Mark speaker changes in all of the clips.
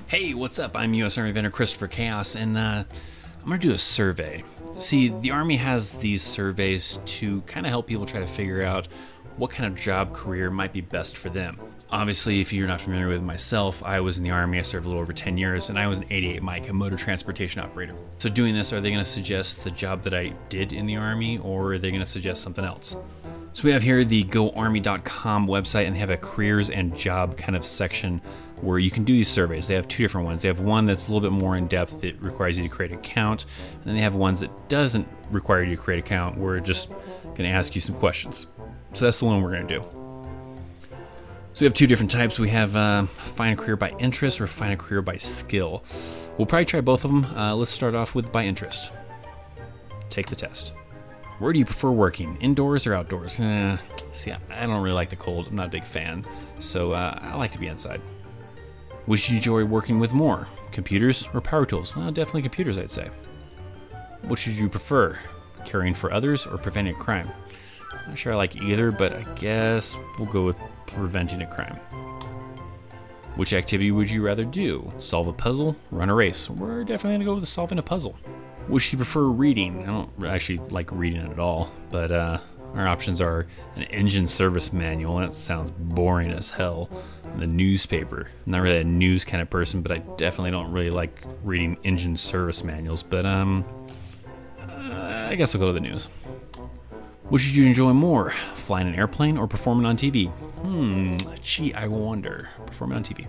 Speaker 1: Hey, what's up? I'm U.S. Army Veteran ThatChrisChaos, and I'm going to do a survey. See, the Army has these surveys to kind of help people try to figure out what kind of job career might be best for them. Obviously, if you're not familiar with myself, I was in the Army. I served a little over 10 years, and I was an 88 Mike, a motor transportation operator. So doing this, are they going to suggest the job that I did in the Army, or are they going to suggest something else? So we have here the GoArmy.com website, and they have a careers and job kind of section where you can do these surveys. They have two different ones. They have one that's a little bit more in depth that requires you to create an account, and then they have ones that doesn't require you to create an account where it's just going to ask you some questions. So that's the one we're going to do. So we have two different types. We have find a career by interest or find a career by skill. We'll probably try both of them. Let's start off with by interest. Take the test. Where do you prefer working, indoors or outdoors? See, I don't really like the cold. I'm not a big fan, so I like to be inside. Which do you enjoy working with more, computers or power tools? Well, definitely computers, I'd say. Which would you prefer, caring for others or preventing a crime? Not sure I like either, but I guess we'll go with preventing a crime. Which activity would you rather do? Solve a puzzle, run a race? We're definitely gonna go with solving a puzzle. Which do you prefer reading? I don't actually like reading it at all, but our options are an engine service manual. That sounds boring as hell. And the newspaper. I'm not really a news kind of person, but I definitely don't really like reading engine service manuals. But I guess I'll go to the news. Which did you enjoy more, flying an airplane or performing on TV? Gee, I wonder. Performing on TV.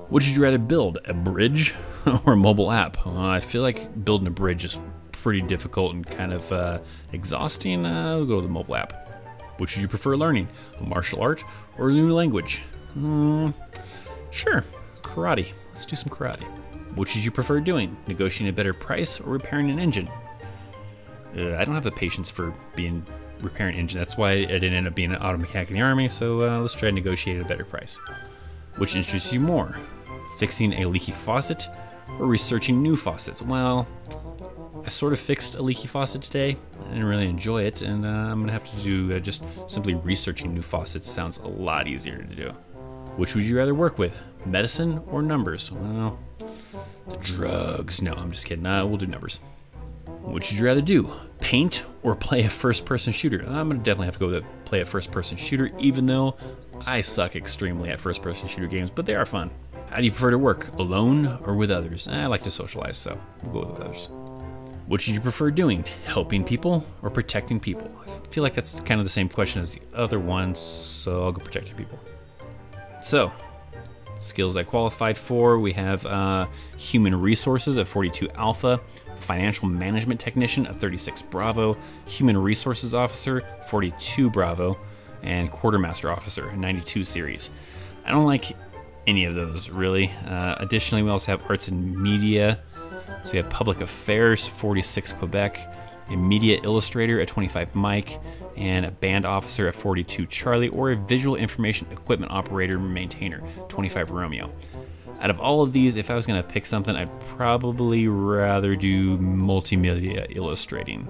Speaker 1: What did you rather build, a bridge or a mobile app? I feel like building a bridge is pretty difficult and kind of exhausting. I'll go with a mobile app. Which did you prefer learning, a martial art or a new language? Sure, karate. Let's do some karate. Which did you prefer doing, negotiating a better price or repairing an engine? I don't have the patience for repairing an engine. That's why I didn't end up being an auto mechanic in the Army, so let's try to negotiate a better price. Which interests you more, fixing a leaky faucet or researching new faucets? Well, I sort of fixed a leaky faucet today. I didn't really enjoy it, and I'm gonna have to do just simply researching new faucets. Sounds a lot easier to do. Which would you rather work with, medicine or numbers? Well, the drugs. No, I'm just kidding. We'll do numbers. Which would you rather do, paint or play a first-person shooter? I'm gonna definitely have to go with play a first-person shooter, even though I suck extremely at first-person shooter games, but they are fun. How do you prefer to work, alone or with others? I like to socialize, so we'll go with others. What should you prefer doing, helping people or protecting people? I feel like that's kind of the same question as the other ones, so I'll go protecting people. So, skills I qualified for, we have human resources at 42 Alpha, financial management technician at 36 Bravo, human resources officer 42 Bravo, and quartermaster officer 92 series. I don't like any of those really. Additionally, we also have arts and media. So we have public affairs 46 Quebec, a media illustrator at 25 Mike, and a band officer at 42 Charlie, or a visual information equipment operator maintainer 25 Romeo. Out of all of these, if I was going to pick something, I'd probably rather do multimedia illustrating.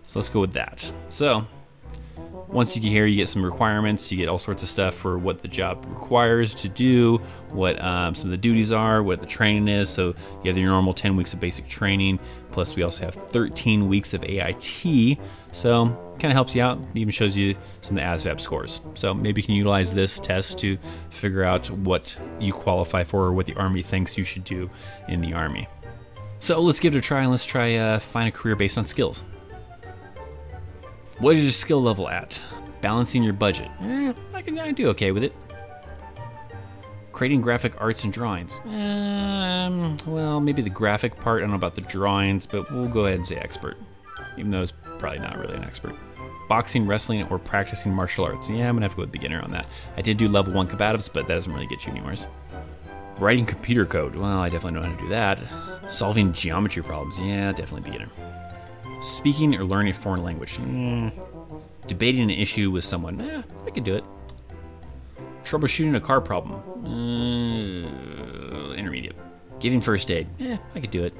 Speaker 1: So let's go with that. So once you get here, you get some requirements, you get all sorts of stuff for what the job requires to do, what some of the duties are, what the training is. So you have your normal 10 weeks of basic training, plus we also have 13 weeks of AIT. So kind of helps you out, it even shows you some of the ASVAB scores. So maybe you can utilize this test to figure out what you qualify for or what the Army thinks you should do in the Army. So let's give it a try, and let's try find a career based on skills. What is your skill level at? Balancing your budget. I do okay with it. Creating graphic arts and drawings. Well, maybe the graphic part. I don't know about the drawings, but we'll go ahead and say expert, even though it's probably not really an expert. Boxing, wrestling, or practicing martial arts. Yeah, I'm gonna have to go with beginner on that. I did do level 1 combatives, but that doesn't really get you anywhere. Writing computer code. Well, I definitely know how to do that. Solving geometry problems. Yeah, definitely beginner. Speaking or learning a foreign language. Debating an issue with someone. I could do it. Troubleshooting a car problem. Intermediate. Giving first aid. I could do it.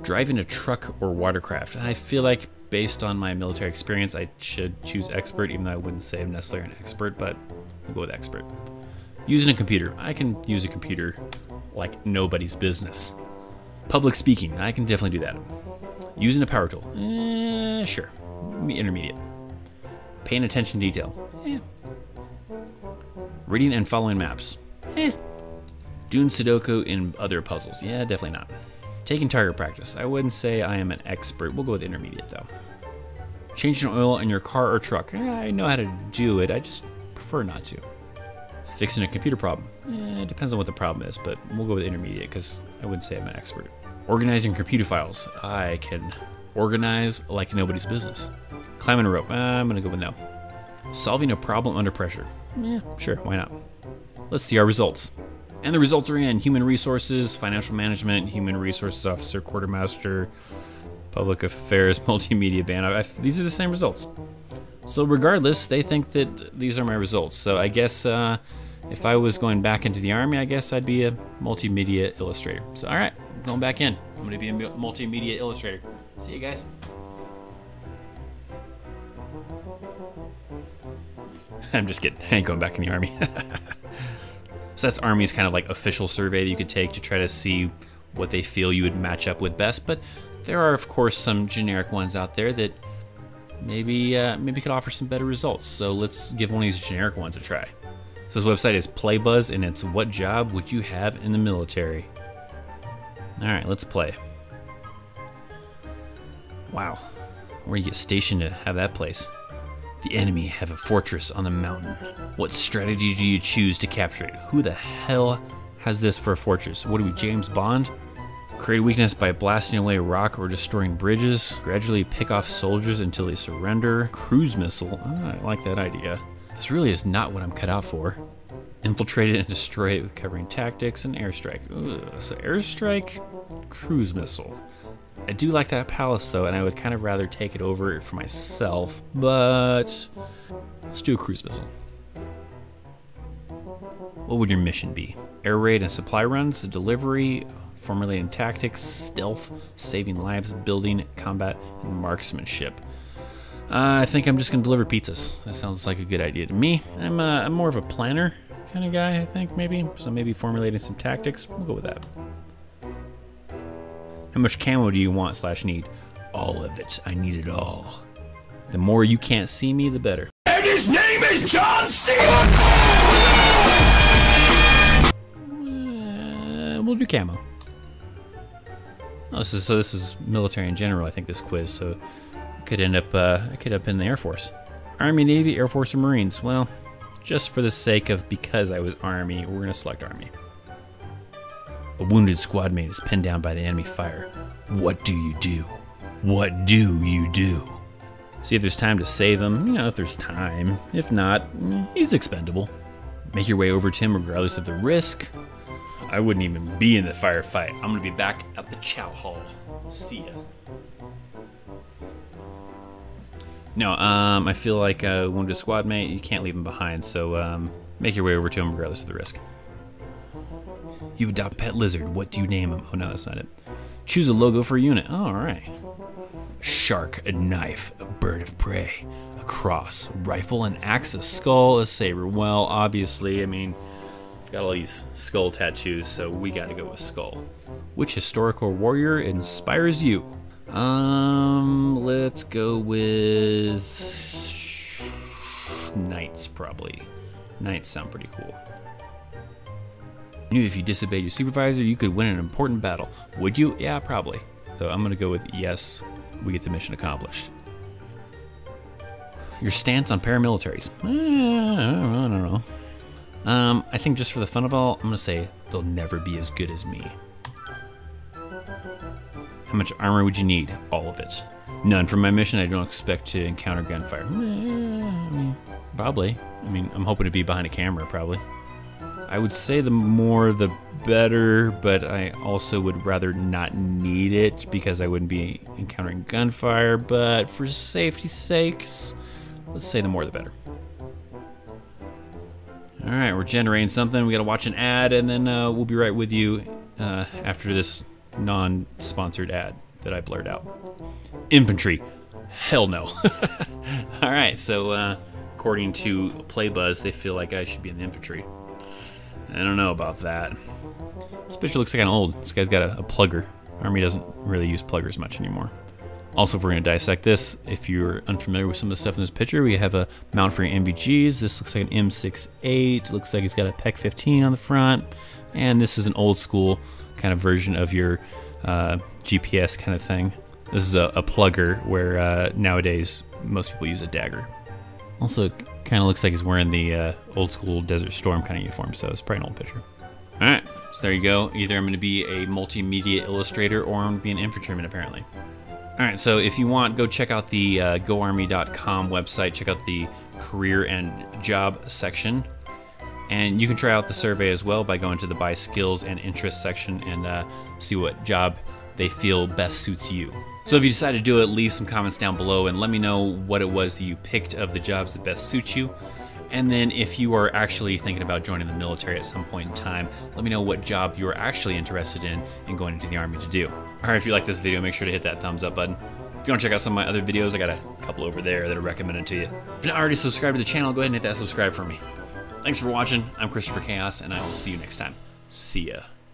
Speaker 1: Driving a truck or watercraft. I feel like based on my military experience, I should choose expert, even though I wouldn't say I'm necessarily an expert, but I'll go with expert. Using a computer. I can use a computer like nobody's business. Public speaking, I can definitely do that. Using a power tool, sure. Intermediate. Paying attention to detail, Reading and following maps, Doing Sudoku in other puzzles, definitely not. Taking target practice, I wouldn't say I am an expert. We'll go with intermediate though. Changing oil in your car or truck, I know how to do it, I just prefer not to. Fixing a computer problem, it depends on what the problem is, but we'll go with intermediate because I wouldn't say I'm an expert. Organizing computer files, I can organize like nobody's business. Climbing a rope, I'm gonna go with no. Solving a problem under pressure, sure, why not? Let's see our results. And the results are in human resources, financial management, human resources officer, quartermaster, public affairs, multimedia band. These are the same results. So regardless, they think that these are my results. So I guess if I was going back into the army, I guess I'd be a multimedia illustrator. So all right, going back in. I'm gonna be a multimedia illustrator. See you guys. I'm just kidding, I ain't going back in the army. So that's Army's kind of like official survey that you could take to try to see what they feel you would match up with best. But there are, of course, some generic ones out there that maybe could offer some better results. So let's give one of these generic ones a try. So this website is PlayBuzz, and it's what job would you have in the military? All right, let's play. Wow, where do you get stationed to have that place? The enemy have a fortress on the mountain. What strategy do you choose to capture it? Who the hell has this for a fortress? What are we, James Bond? Create a weakness by blasting away a rock or destroying bridges. Gradually pick off soldiers until they surrender. Cruise missile, I like that idea. This really is not what I'm cut out for. Infiltrate it and destroy it with covering tactics and airstrike. Ugh, so airstrike, cruise missile. I do like that palace though, and I would kind of rather take it over for myself, but let's do a cruise missile. What would your mission be? Air raid and supply runs, delivery, formulating tactics, stealth, saving lives, building, combat, and marksmanship. I think I'm just gonna deliver pizzas. That sounds like a good idea to me. I'm more of a planner kind of guy, I think, maybe. So maybe formulating some tactics, we'll go with that. How much camo do you want / need? All of it. I need it all. The more you can't see me, the better.
Speaker 2: And his name is John C.
Speaker 1: We'll do camo. Oh, this is military in general, I think, this quiz, so I could end up in the Air Force. Army, Navy, Air Force, or Marines. Well, just for the sake of because I was Army, we're gonna select Army. A wounded squad mate is pinned down by the enemy fire. What do you do? What do you do? See if there's time to save him, if there's time. If not, he's expendable. Make your way over to him regardless of the risk. I wouldn't even be in the firefight. I'm gonna be back at the chow hall. See ya. No, I feel like a wounded squad mate, you can't leave him behind, so make your way over to him regardless of the risk. You adopt a pet lizard. What do you name him? Oh no, that's not it. Choose a logo for a unit. Oh, all right. A shark, a knife, a bird of prey, a cross, a rifle, an axe, a skull, a saber. Well, obviously, I mean, I've got all these skull tattoos, so we gotta go with skull. Which historical warrior inspires you? Let's go with knights, probably. Knights sound pretty cool. You knew if you disobeyed your supervisor, you could win an important battle. Would you? Yeah, probably. So I'm gonna go with yes, we get the mission accomplished. Your stance on paramilitaries. I don't know. I think just for the fun of it all, I'm gonna say they'll never be as good as me. How much armor would you need? All of it. None. For my mission, I don't expect to encounter gunfire. I mean, probably. I mean, I'm hoping to be behind a camera, probably. I would say the more the better, but I also would rather not need it because I wouldn't be encountering gunfire, but for safety's sakes, let's say the more the better. All right, we're generating something. We gotta watch an ad, and then we'll be right with you after this non-sponsored ad that I blurred out. Infantry, hell no. All right, so according to PlayBuzz, they feel like I should be in the infantry. I don't know about that. This picture looks like an old. This guy's got a plugger. Army doesn't really use pluggers much anymore. Also, if we're going to dissect this, if you're unfamiliar with some of the stuff in this picture, we have a mount for your NVGs. This looks like an M68. Looks like it's got a PEC 15 on the front. And this is an old school kind of version of your GPS kind of thing. This is a plugger where nowadays most people use a dagger. Also, kind of looks like he's wearing the old school Desert Storm kind of uniform, so it's probably an old picture. All right, so there you go. Either I'm going to be a multimedia illustrator or I'm going to be an infantryman, apparently. All right, so if you want, go check out the goarmy.com website. Check out the career and job section. And you can try out the survey as well by going to the by skills and interests section and see what job they feel best suits you. So if you decide to do it, leave some comments down below and let me know what it was that you picked of the jobs that best suit you. And then if you are actually thinking about joining the military at some point in time, let me know what job you're actually interested in going into the Army to do. All right, if you like this video, make sure to hit that thumbs up button. If you want to check out some of my other videos, I got a couple over there that are recommended to you. If you're not already subscribed to the channel, go ahead and hit that subscribe for me. Thanks for watching. I'm ThatChrisChaos, and I will see you next time. See ya.